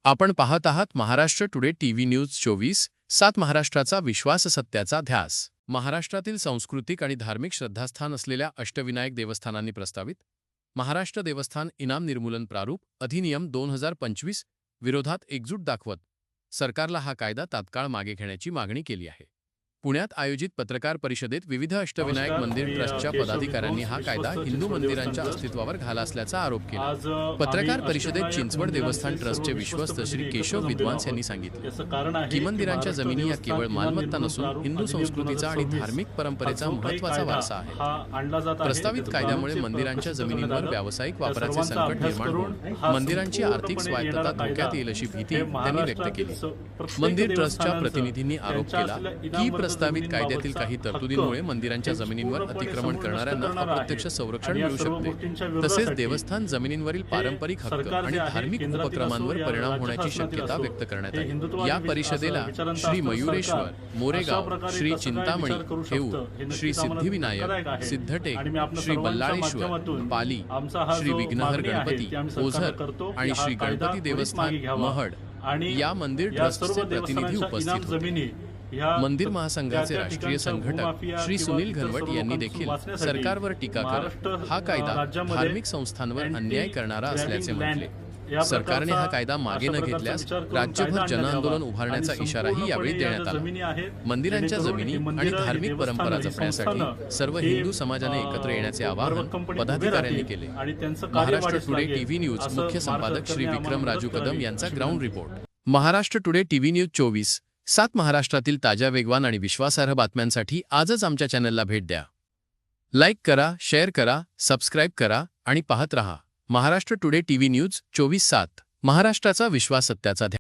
आपण पाहत आहात महाराष्ट्र टुडे टीव्ही न्यूज 24/7 महाराष्ट्राचा विश्वास सत्याचा ध्यास। महाराष्ट्रातील सांस्कृतिक आणि धार्मिक श्रद्धास्थान असलेल्या अष्टविनायक देवस्थानांनी प्रस्तावित महाराष्ट्र देवस्थान इनाम निर्मूलन प्रारूप अधिनियम 2025 विरोधात एकजूट दाखवत सरकारला हा कायदा तात्काळ मागे घेण्याची मागणी केली आहे। पुण्यात आयोजित पत्रकार परिषदेत विविध अष्टविनायक मंदिर ट्रस्टच्या पदाधिकाऱ्यांनी हा कायदा हिंदू मंदिरांच्या अस्तित्वावर घाला असल्याचा आरोप केला। पत्रकार परिषदेत चिंचवड देवस्थान ट्रस्टचे विश्वस्त श्री केशव विद्वांस यांनी सांगितले की मंदिरांच्या जमिनी या केवळ मालमत्ता नसून हिंदू संस्कृतीचा आणि धार्मिक परंपरेचा महत्त्वाचा वारसा आहे। प्रस्तावित कायद्यामुळे मंदिरांच्या जमिनींवर व्यावसायिक वापराचे संकट निर्माण होऊन मंदिरांची आर्थिक स्वायत्तता धोक्यात येईल अशी भीती त्यांनी व्यक्त केली। मंदिर ट्रस्टच्या प्रतिनिधींनी आरोप केला की प्रस्तावित कायद्यातील काही तरतुदींमुळे मंदिरांच्या जमिनींवर अतिक्रमण करणाऱ्यांना अप्रत्यक्ष संरक्षण मिळू शकते, तसेच देवस्थान जमिनींवरील पारंपरिक हक्क आणि धार्मिक उपक्रमांवर परिणाम होण्याची शक्यता व्यक्त करण्यात आली। या परिषदेला श्री मयुरेश्वर, मोरेगाव, श्री चिंतामणी, हेऊर, श्री सिद्धिविनायक, सिद्धटेक, श्री बल्लाळेश्वर, पाली, श्री विघ्नहर गणपती, ओझर आणि श्री गणपती देवस्थान महड या मंदिर ट्रस्टचे प्रतिनिधी उपस्थित होते। मंदिर महासंघाचे राष्ट्रीय संघटक श्री सुनील घनवट यांनी देखील सरकारवर टीका करत हा कायदा धार्मिक संस्थांवर अन्याय करणारा असल्याचे म्हटले। सरकारने हा कायदा मागे न घेतल्यास राज्यभर जनआंदोलन उभारण्याचा इशाराही यावेळी देण्यात आला। मंदिरांच्या जमिनी आणि धार्मिक परंपरा जपण्यासाठी सर्व हिंदू समाजाने एकत्र येण्याचे आवाहन पदाधिकाऱ्यांनी केले। महाराष्ट्र टुडे टीव्ही न्यूज मुख्य संपादक श्री विक्रम राजू कदम यांचा ground report. Maharashtra today TV news 24/7 महाराष्ट्रातील ताज्या, वेगवान आणि विश्वासार्ह बातम्यांसाठी आजच आमच्या चॅनलला भेट द्या। लाईक करा, शेअर करा, सबस्क्राईब करा आणि पाहत रहा महाराष्ट्र टुडे टीव्ही न्यूज 24/7 महाराष्ट्राचा विश्वास सत्याचा ध्यास।